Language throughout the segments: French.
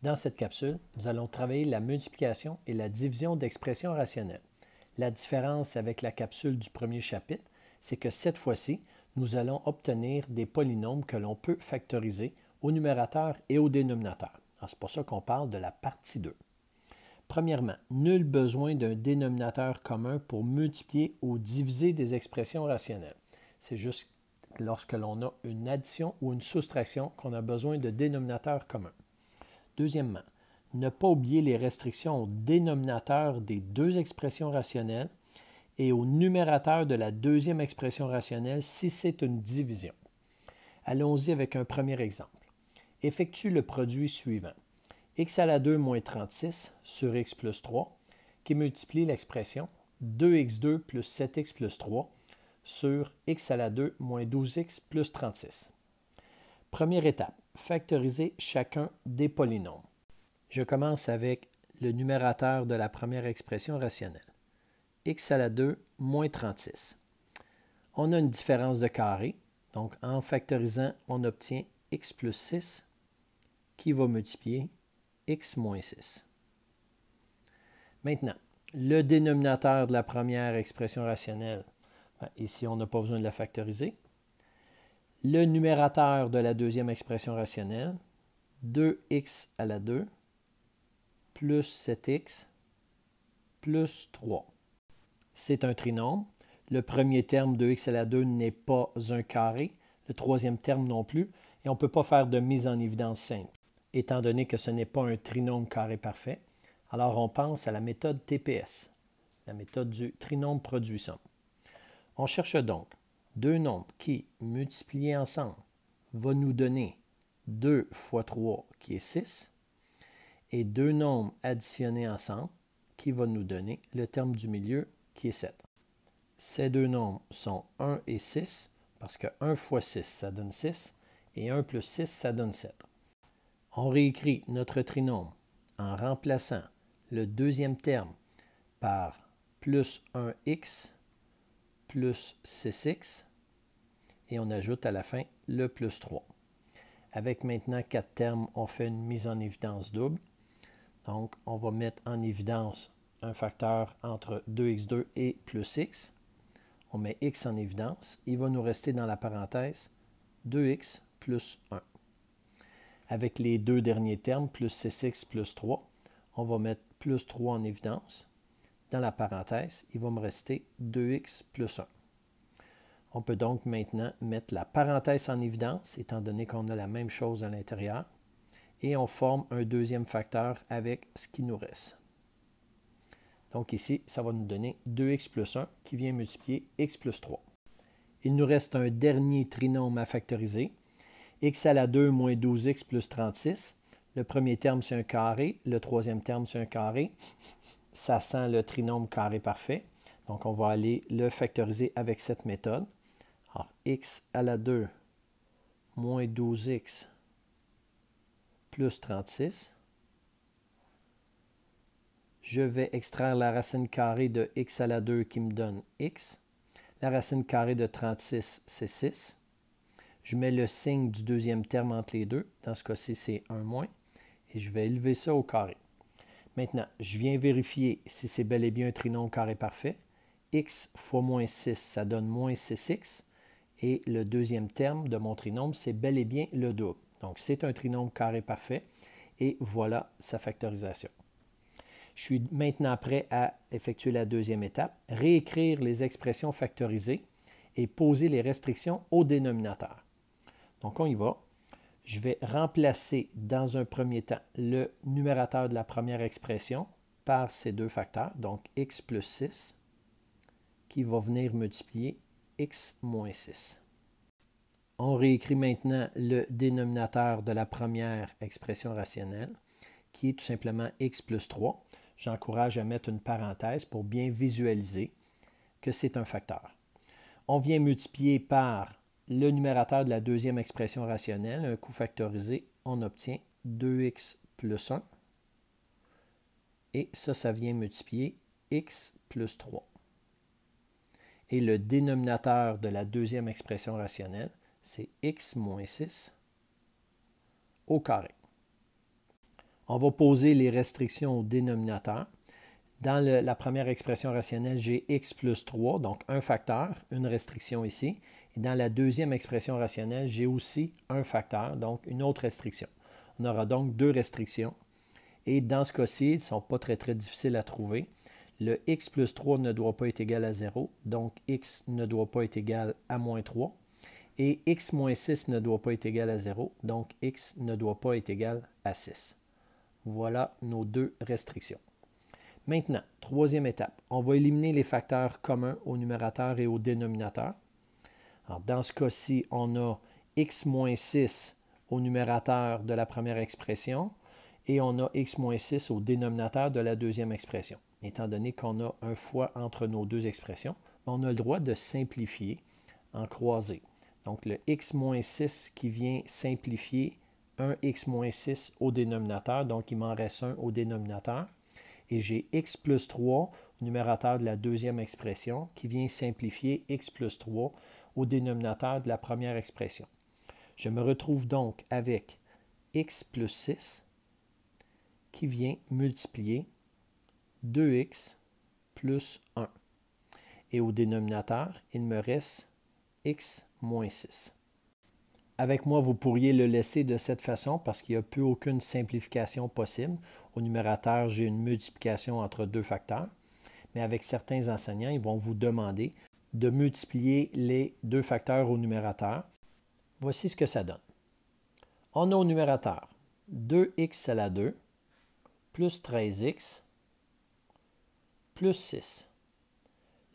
Dans cette capsule, nous allons travailler la multiplication et la division d'expressions rationnelles. La différence avec la capsule du premier chapitre, c'est que cette fois-ci, nous allons obtenir des polynômes que l'on peut factoriser au numérateur et au dénominateur. C'est pour ça qu'on parle de la partie 2. Premièrement, nul besoin d'un dénominateur commun pour multiplier ou diviser des expressions rationnelles. C'est juste lorsque l'on a une addition ou une soustraction qu'on a besoin de dénominateurs communs. Deuxièmement, ne pas oublier les restrictions au dénominateur des deux expressions rationnelles et au numérateur de la deuxième expression rationnelle si c'est une division. Allons-y avec un premier exemple. Effectue le produit suivant. X à la 2 moins 36 sur x plus 3 qui multiplie l'expression 2x2 plus 7x plus 3 sur x à la 2 moins 12x plus 36. Première étape, factoriser chacun des polynômes. Je commence avec le numérateur de la première expression rationnelle. X à la 2 moins 36. On a une différence de carré, donc en factorisant, on obtient x plus 6 qui va multiplier x moins 6. Maintenant, le dénominateur de la première expression rationnelle, ici on n'a pas besoin de la factoriser. Le numérateur de la deuxième expression rationnelle, 2x à la 2 plus 7x plus 3. C'est un trinôme. Le premier terme de x à la 2 n'est pas un carré, le troisième terme non plus, et on ne peut pas faire de mise en évidence simple. Étant donné que ce n'est pas un trinôme carré parfait, alors on pense à la méthode TPS, la méthode du trinôme produit-somme. On cherche donc deux nombres qui, multipliés ensemble, vont nous donner 2 fois 3 qui est 6, et deux nombres additionnés ensemble qui vont nous donner le terme du milieu qui est 7. Ces deux nombres sont 1 et 6, parce que 1 fois 6, ça donne 6, et 1 plus 6, ça donne 7. On réécrit notre trinôme en remplaçant le deuxième terme par plus 1x plus 6x, et on ajoute à la fin le plus 3. Avec maintenant 4 termes, on fait une mise en évidence double. Donc, on va mettre en évidence un facteur entre 2x2 et plus x. On met x en évidence. Il va nous rester dans la parenthèse 2x plus 1. Avec les deux derniers termes, plus 6x plus 3, on va mettre plus 3 en évidence. Dans la parenthèse, il va me rester 2x plus 1. On peut donc maintenant mettre la parenthèse en évidence, étant donné qu'on a la même chose à l'intérieur, et on forme un deuxième facteur avec ce qui nous reste. Donc ici, ça va nous donner 2x plus 1 qui vient multiplier x plus 3. Il nous reste un dernier trinôme à factoriser. X à la 2 moins 12x plus 36. Le premier terme, c'est un carré. Le troisième terme, c'est un carré. Ça sent le trinôme carré parfait. Donc, on va aller le factoriser avec cette méthode. Alors, x à la 2 moins 12x plus 36. Je vais extraire la racine carrée de x à la 2 qui me donne x. La racine carrée de 36, c'est 6. Je mets le signe du deuxième terme entre les deux. Dans ce cas-ci, c'est 1 moins. Et je vais élever ça au carré. Maintenant, je viens vérifier si c'est bel et bien un trinôme carré parfait. X fois moins 6, ça donne moins 6x. Et le deuxième terme de mon trinôme, c'est bel et bien le double. Donc, c'est un trinôme carré parfait. Et voilà sa factorisation. Je suis maintenant prêt à effectuer la deuxième étape, réécrire les expressions factorisées et poser les restrictions au dénominateur. Donc, on y va. Je vais remplacer dans un premier temps le numérateur de la première expression par ces deux facteurs, donc x plus 6, qui va venir multiplier x moins 6. On réécrit maintenant le dénominateur de la première expression rationnelle, qui est tout simplement x plus 3. J'encourage à mettre une parenthèse pour bien visualiser que c'est un facteur. On vient multiplier par le numérateur de la deuxième expression rationnelle, un coup factorisé, on obtient 2x plus 1. Et ça vient multiplier x plus 3. Et le dénominateur de la deuxième expression rationnelle, c'est x moins 6 au carré. On va poser les restrictions au dénominateur. Dans la première expression rationnelle, j'ai x plus 3, donc un facteur, une restriction ici. Et dans la deuxième expression rationnelle, j'ai aussi un facteur, donc une autre restriction. On aura donc deux restrictions. Et dans ce cas-ci, ils ne sont pas très difficiles à trouver. Le x plus 3 ne doit pas être égal à 0, donc x ne doit pas être égal à moins 3. Et x moins 6 ne doit pas être égal à 0, donc x ne doit pas être égal à 6. Voilà nos deux restrictions. Maintenant, troisième étape, on va éliminer les facteurs communs au numérateur et au dénominateur. Alors, dans ce cas-ci, on a x moins 6 au numérateur de la première expression et on a x moins 6 au dénominateur de la deuxième expression. Étant donné qu'on a un fois entre nos deux expressions, on a le droit de simplifier en croisée. Donc, le x moins 6 qui vient simplifier un x moins 6 au dénominateur, donc il m'en reste un au dénominateur. Et j'ai x plus 3 au numérateur de la deuxième expression qui vient simplifier x plus 3 au dénominateur de la première expression. Je me retrouve donc avec x plus 6 qui vient multiplier 2x plus 1. Et au dénominateur, il me reste x moins 6. Avec moi, vous pourriez le laisser de cette façon parce qu'il n'y a plus aucune simplification possible. Au numérateur, j'ai une multiplication entre deux facteurs. Mais avec certains enseignants, ils vont vous demander de multiplier les deux facteurs au numérateur. Voici ce que ça donne. On a au numérateur 2x à la 2 plus 13x plus 6.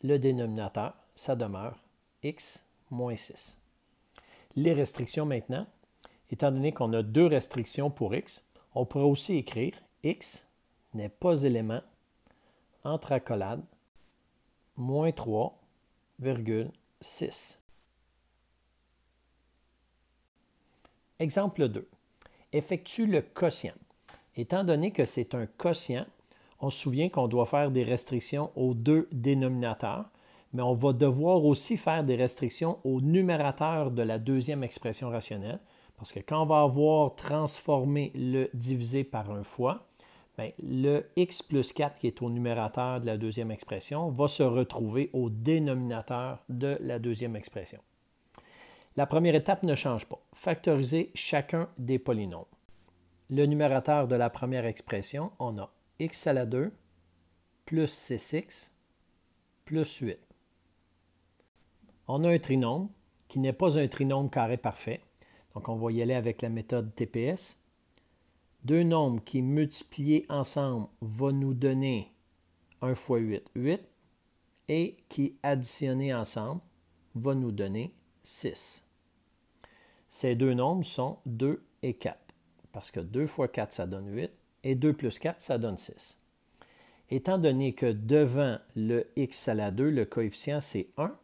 Le dénominateur, ça demeure x moins 6. Les restrictions maintenant, étant donné qu'on a deux restrictions pour x, on pourrait aussi écrire x n'est pas élément entre accolades moins 3,6. Exemple 2. Effectue le quotient. Étant donné que c'est un quotient, on se souvient qu'on doit faire des restrictions aux deux dénominateurs, mais on va devoir aussi faire des restrictions au numérateur de la deuxième expression rationnelle, parce que quand on va avoir transformé le divisé par un fois, bien, le x plus 4 qui est au numérateur de la deuxième expression va se retrouver au dénominateur de la deuxième expression. La première étape ne change pas. Factoriser chacun des polynômes. Le numérateur de la première expression, on a x à la 2 plus 6x plus 8. On a un trinôme qui n'est pas un trinôme carré parfait. Donc, on va y aller avec la méthode TPS. Deux nombres qui multipliés ensemble vont nous donner 1 fois 8, 8. Et qui additionnés ensemble va nous donner 6. Ces deux nombres sont 2 et 4. Parce que 2 fois 4, ça donne 8. Et 2 plus 4, ça donne 6. Étant donné que devant le x à la 2, le coefficient, c'est 1,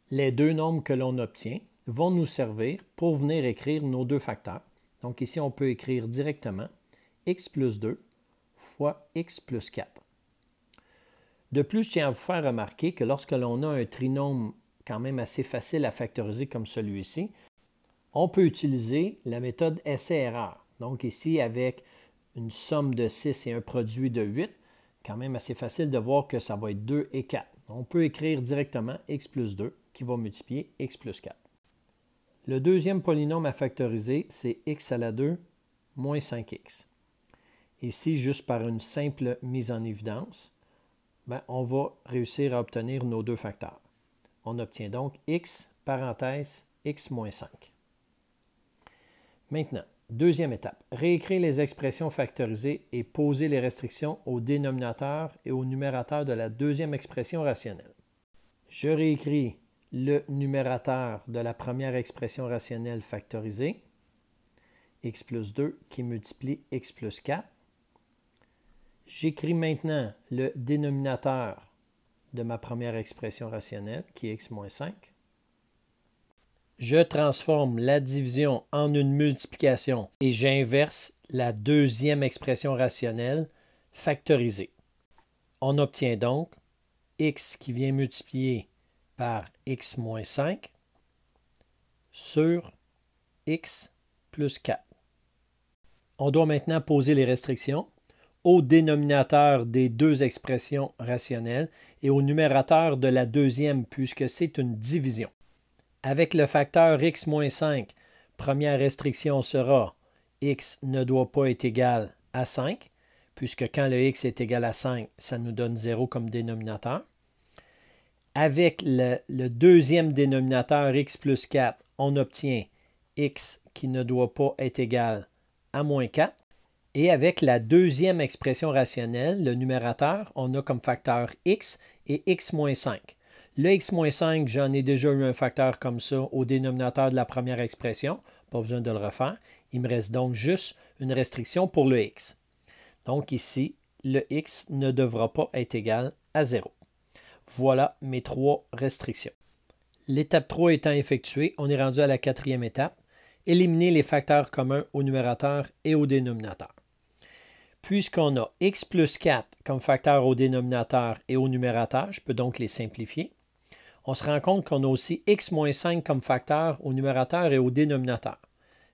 les deux nombres que l'on obtient vont nous servir pour venir écrire nos deux facteurs. Donc ici, on peut écrire directement x plus 2 fois x plus 4. De plus, je tiens à vous faire remarquer que lorsque l'on a un trinôme quand même assez facile à factoriser comme celui-ci, on peut utiliser la méthode essai-erreur. Donc ici, avec une somme de 6 et un produit de 8, quand même assez facile de voir que ça va être 2 et 4. On peut écrire directement x plus 2 qui va multiplier x plus 4. Le deuxième polynôme à factoriser, c'est x à la 2 moins 5x. Ici, juste par une simple mise en évidence, on va réussir à obtenir nos deux facteurs. On obtient donc x, parenthèse, x moins 5. Maintenant, deuxième étape, réécrire les expressions factorisées et poser les restrictions au dénominateur et au numérateur de la deuxième expression rationnelle. Je réécris le numérateur de la première expression rationnelle factorisée, x plus 2 qui multiplie x plus 4. J'écris maintenant le dénominateur de ma première expression rationnelle qui est x moins 5. Je transforme la division en une multiplication et j'inverse la deuxième expression rationnelle factorisée. On obtient donc x qui vient multiplier par x moins 5 sur x plus 4. On doit maintenant poser les restrictions au dénominateur des deux expressions rationnelles et au numérateur de la deuxième, puisque c'est une division. Avec le facteur x-5, première restriction sera x ne doit pas être égal à 5, puisque quand le x est égal à 5, ça nous donne 0 comme dénominateur. Avec le deuxième dénominateur x plus 4, on obtient x qui ne doit pas être égal à moins 4. Et avec la deuxième expression rationnelle, le numérateur, on a comme facteur x et x-5. Le x-5, j'en ai déjà eu un facteur comme ça au dénominateur de la première expression. Pas besoin de le refaire. Il me reste donc juste une restriction pour le x. Donc ici, le x ne devra pas être égal à 0. Voilà mes trois restrictions. L'étape 3 étant effectuée, on est rendu à la quatrième étape. Éliminer les facteurs communs au numérateur et au dénominateur. Puisqu'on a x plus 4 comme facteur au dénominateur et au numérateur, je peux donc les simplifier. On se rend compte qu'on a aussi x moins 5 comme facteur au numérateur et au dénominateur.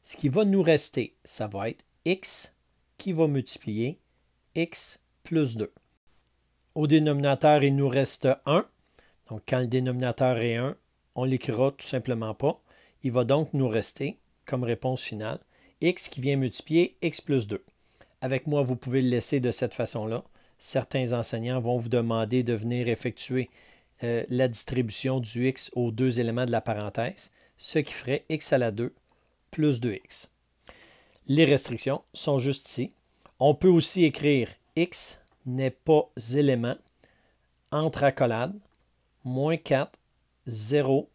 Ce qui va nous rester, ça va être x qui va multiplier x plus 2. Au dénominateur, il nous reste 1. Donc, quand le dénominateur est 1, on ne l'écrira tout simplement pas. Il va donc nous rester, comme réponse finale, x qui vient multiplier x plus 2. Avec moi, vous pouvez le laisser de cette façon-là. Certains enseignants vont vous demander de venir effectuer la distribution du x aux deux éléments de la parenthèse, ce qui ferait x à la 2 plus 2x. Les restrictions sont juste ici. On peut aussi écrire x n'est pas élément entre accolades, moins 4, 0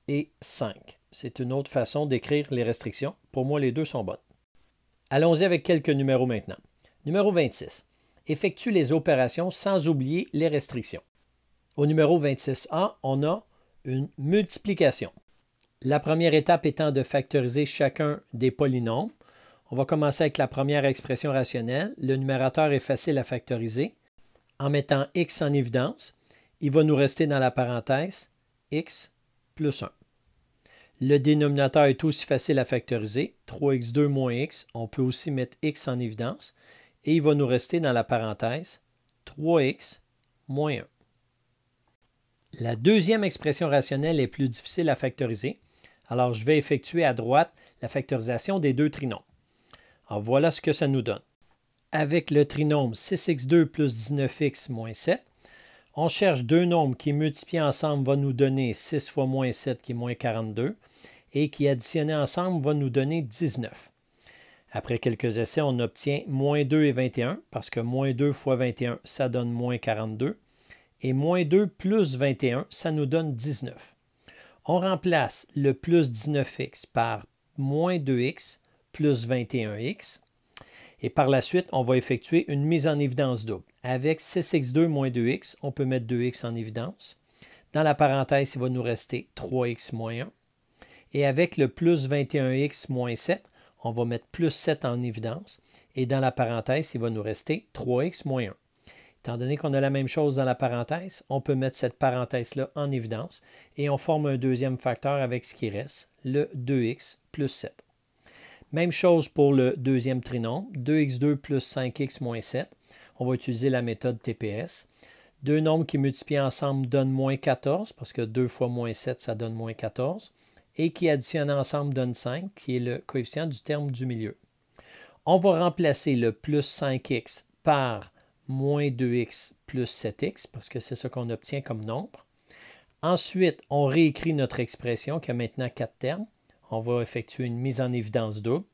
et 5. C'est une autre façon d'écrire les restrictions. Pour moi, les deux sont bonnes. Allons-y avec quelques numéros maintenant. Numéro 26. Effectue les opérations sans oublier les restrictions. Au numéro 26A, on a une multiplication. La première étape étant de factoriser chacun des polynômes. On va commencer avec la première expression rationnelle. Le numérateur est facile à factoriser. En mettant x en évidence, il va nous rester dans la parenthèse x plus 1. Le dénominateur est aussi facile à factoriser. 3x2 moins x, on peut aussi mettre x en évidence. Et il va nous rester dans la parenthèse 3x moins 1. La deuxième expression rationnelle est plus difficile à factoriser. Alors, je vais effectuer à droite la factorisation des deux trinômes. Alors, voilà ce que ça nous donne. Avec le trinôme 6x2 plus 19x moins 7, on cherche deux nombres qui multipliés ensemble vont nous donner 6 fois moins 7 qui est moins 42 et qui additionnés ensemble vont nous donner 19. Après quelques essais, on obtient moins 2 et 21 parce que moins 2 fois 21, ça donne moins 42 et moins 2 plus 21, ça nous donne 19. On remplace le plus 19x par moins 2x plus 21x. Et par la suite, on va effectuer une mise en évidence double. Avec 6x2 moins 2x, on peut mettre 2x en évidence. Dans la parenthèse, il va nous rester 3x moins 1. Et avec le plus 21x moins 7, on va mettre plus 7 en évidence. Et dans la parenthèse, il va nous rester 3x moins 1. Étant donné qu'on a la même chose dans la parenthèse, on peut mettre cette parenthèse-là en évidence. Et on forme un deuxième facteur avec ce qui reste, le 2x plus 7. Même chose pour le deuxième trinôme, 2x2 plus 5x moins 7. On va utiliser la méthode TPS. Deux nombres qui multiplient ensemble donnent moins 14, parce que 2 fois moins 7, ça donne moins 14. Et qui additionnent ensemble donnent 5, qui est le coefficient du terme du milieu. On va remplacer le plus 5x par moins 2x plus 7x, parce que c'est ce qu'on obtient comme nombre. Ensuite, on réécrit notre expression qui a maintenant 4 termes. On va effectuer une mise en évidence double.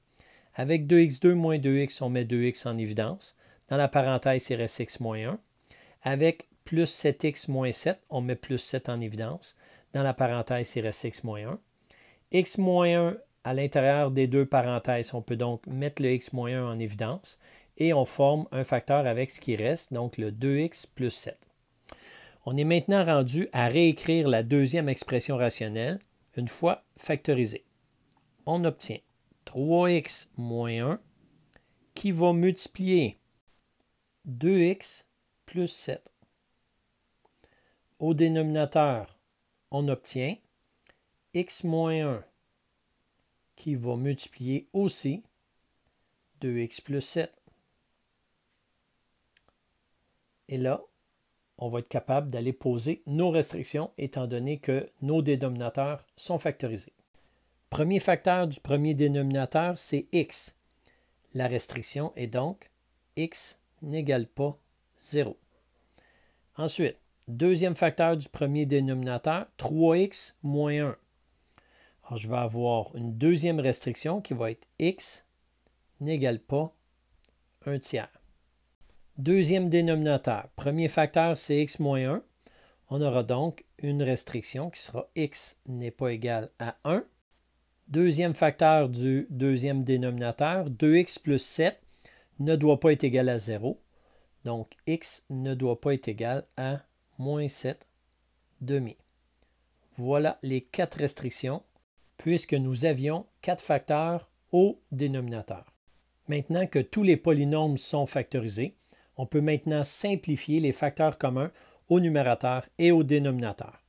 Avec 2x2 moins 2x, on met 2x en évidence. Dans la parenthèse, il reste x moins 1. Avec plus 7x moins 7, on met plus 7 en évidence. Dans la parenthèse, il reste x moins 1. X moins 1, à l'intérieur des deux parenthèses, on peut donc mettre le x moins 1 en évidence. Et on forme un facteur avec ce qui reste, donc le 2x plus 7. On est maintenant rendu à réécrire la deuxième expression rationnelle une fois factorisée. On obtient 3x moins 1 qui va multiplier 2x plus 7. Au dénominateur, on obtient x moins 1 qui va multiplier aussi 2x plus 7. Et là, on va être capable d'aller poser nos restrictions étant donné que nos dénominateurs sont factorisés. Premier facteur du premier dénominateur, c'est x. La restriction est donc x n'égale pas 0. Ensuite, deuxième facteur du premier dénominateur, 3x moins 1. Alors, je vais avoir une deuxième restriction qui va être x n'égale pas 1 tiers. Deuxième dénominateur, premier facteur, c'est x moins 1. On aura donc une restriction qui sera x n'est pas égal à 1. Deuxième facteur du deuxième dénominateur, 2x plus 7 ne doit pas être égal à 0. Donc, x ne doit pas être égal à moins 7 demi. Voilà les 4 restrictions, puisque nous avions 4 facteurs au dénominateur. Maintenant que tous les polynômes sont factorisés, on peut maintenant simplifier les facteurs communs au numérateur et au dénominateur.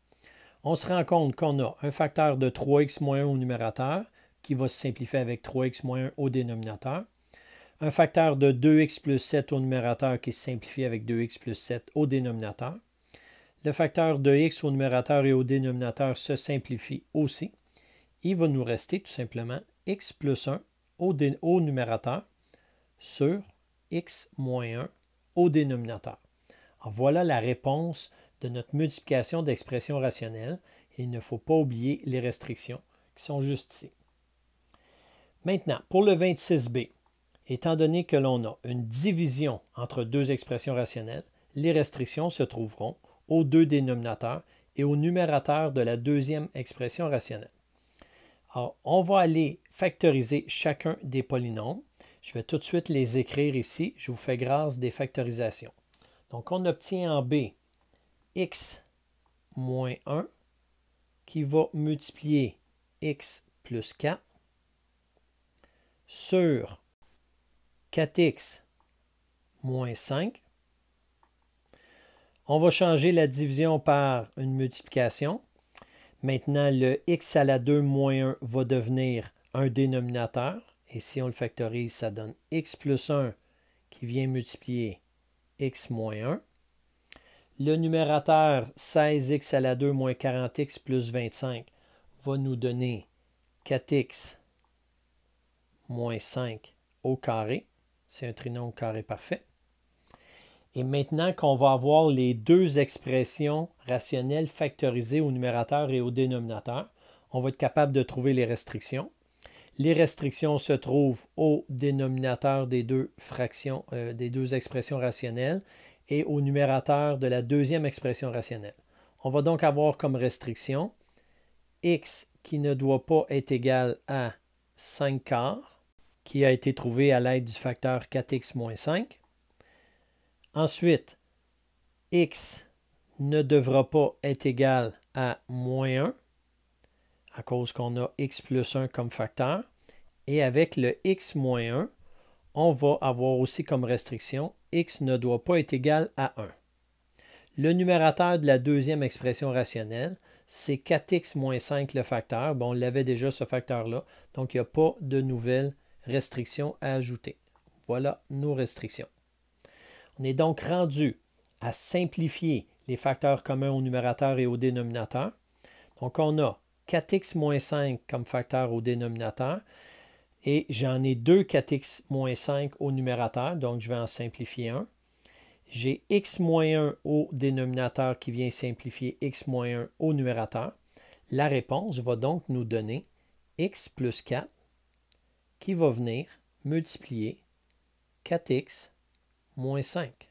On se rend compte qu'on a un facteur de 3x moins 1 au numérateur, qui va se simplifier avec 3x moins 1 au dénominateur. Un facteur de 2x plus 7 au numérateur qui se simplifie avec 2x plus 7 au dénominateur. Le facteur de x au numérateur et au dénominateur se simplifie aussi. Il va nous rester tout simplement x plus 1 au numérateur sur x moins 1 au dénominateur. Alors, voilà la réponse de notre multiplication d'expressions rationnelles. Il ne faut pas oublier les restrictions qui sont juste ici. Maintenant, pour le 26b, étant donné que l'on a une division entre deux expressions rationnelles, les restrictions se trouveront aux deux dénominateurs et au numérateur de la deuxième expression rationnelle. Alors, on va aller factoriser chacun des polynômes. Je vais tout de suite les écrire ici. Je vous fais grâce des factorisations. Donc, on obtient en B x moins 1 qui va multiplier x plus 4 sur 4x moins 5. On va changer la division par une multiplication. Maintenant, le x à la 2 moins 1 va devenir un dénominateur. Et si on le factorise, ça donne x plus 1 qui vient multiplier x moins 1. Le numérateur 16x à la 2 moins 40x plus 25 va nous donner 4x moins 5 au carré. C'est un trinôme carré parfait. Et maintenant qu'on va avoir les deux expressions rationnelles factorisées au numérateur et au dénominateur, on va être capable de trouver les restrictions. Les restrictions se trouvent au dénominateur des deux fractions, des deux expressions rationnelles et au numérateur de la deuxième expression rationnelle. On va donc avoir comme restriction x qui ne doit pas être égal à 5 quarts, qui a été trouvé à l'aide du facteur 4x moins 5. Ensuite, x ne devra pas être égal à moins 1, à cause qu'on a x plus 1 comme facteur. Et avec le x moins 1, on va avoir aussi comme restriction x ne doit pas être égal à 1. Le numérateur de la deuxième expression rationnelle, c'est 4x moins 5 le facteur. Bon, on l'avait déjà ce facteur-là, donc il n'y a pas de nouvelles restrictions à ajouter. Voilà nos restrictions. On est donc rendu à simplifier les facteurs communs au numérateur et au dénominateur. Donc, on a 4x moins 5 comme facteur au dénominateur et j'en ai 2 4x moins 5 au numérateur, donc je vais en simplifier un. J'ai x moins 1 au dénominateur qui vient simplifier x moins 1 au numérateur. La réponse va donc nous donner x plus 4 qui va venir multiplier 4x moins 5.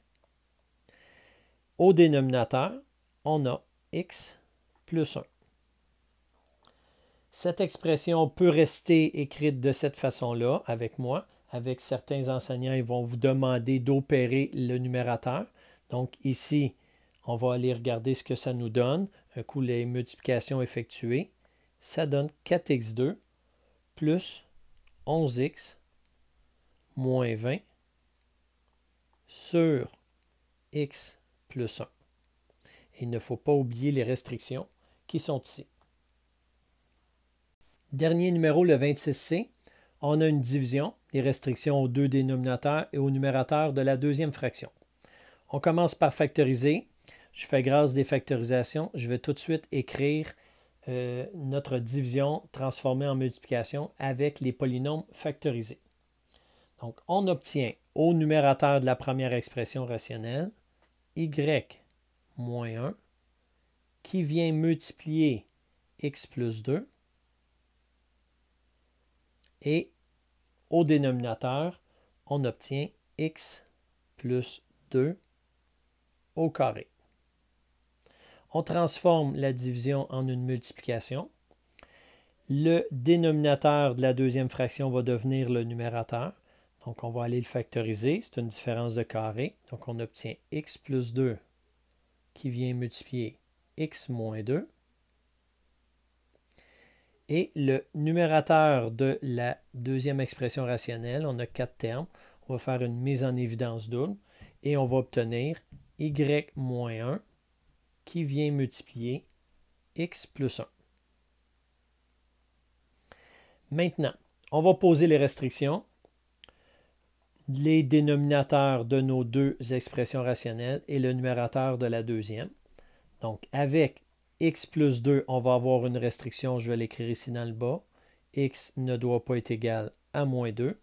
Au dénominateur, on a x plus 1. Cette expression peut rester écrite de cette façon-là avec moi. Avec certains enseignants, ils vont vous demander d'opérer le numérateur. Donc ici, on va aller regarder ce que ça nous donne. Un coup, les multiplications effectuées. Ça donne 4x2 plus 11x moins 20 sur x plus 1. Il ne faut pas oublier les restrictions qui sont ici. Dernier numéro, le 26C. On a une division, les restrictions aux deux dénominateurs et au numérateur de la deuxième fraction. On commence par factoriser. Je fais grâce des factorisations. Je vais tout de suite écrire notre division transformée en multiplication avec les polynômes factorisés. Donc, on obtient au numérateur de la première expression rationnelle y moins 1 qui vient multiplier x plus 2 et au dénominateur, on obtient x plus 2 au carré. On transforme la division en une multiplication. Le dénominateur de la deuxième fraction va devenir le numérateur. Donc, on va aller le factoriser. C'est une différence de carré. Donc, on obtient x plus 2 qui vient multiplier x moins 2. Et le numérateur de la deuxième expression rationnelle, on a 4 termes. On va faire une mise en évidence double et on va obtenir y moins 1 qui vient multiplier x plus 1. Maintenant, on va poser les restrictions. Les dénominateurs de nos deux expressions rationnelles et le numérateur de la deuxième. Donc, avec x plus 2, on va avoir une restriction, je vais l'écrire ici dans le bas. X ne doit pas être égal à moins 2.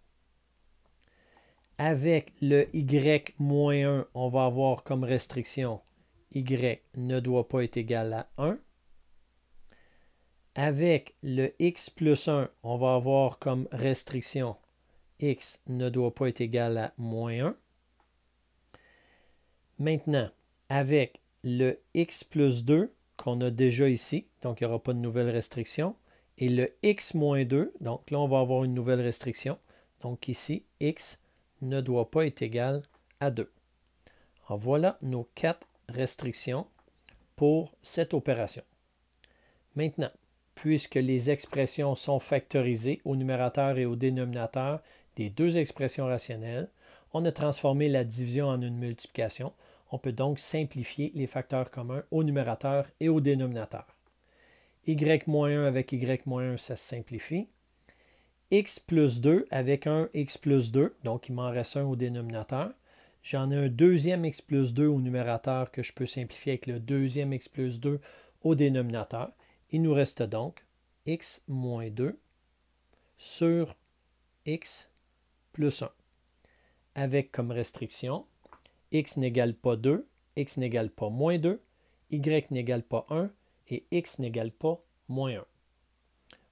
Avec le y moins 1, on va avoir comme restriction y ne doit pas être égal à 1. Avec le x plus 1, on va avoir comme restriction x ne doit pas être égal à moins 1. Maintenant, avec le x plus 2 qu'on a déjà ici, donc il n'y aura pas de nouvelle restriction, et le x moins 2, donc là on va avoir une nouvelle restriction, donc ici x ne doit pas être égal à 2. Alors voilà nos 4 restrictions pour cette opération. Maintenant, puisque les expressions sont factorisées au numérateur et au dénominateur des deux expressions rationnelles, on a transformé la division en une multiplication. On peut donc simplifier les facteurs communs au numérateur et au dénominateur. Y moins 1 avec y moins 1, ça se simplifie. X plus 2 avec un x plus 2, donc il m'en reste un au dénominateur. J'en ai un deuxième x plus 2 au numérateur que je peux simplifier avec le deuxième x plus 2 au dénominateur. Il nous reste donc x moins 2 sur x plus 1, avec comme restriction x n'égale pas 2, x n'égale pas moins 2, y n'égale pas 1 et x n'égale pas moins 1.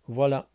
Voilà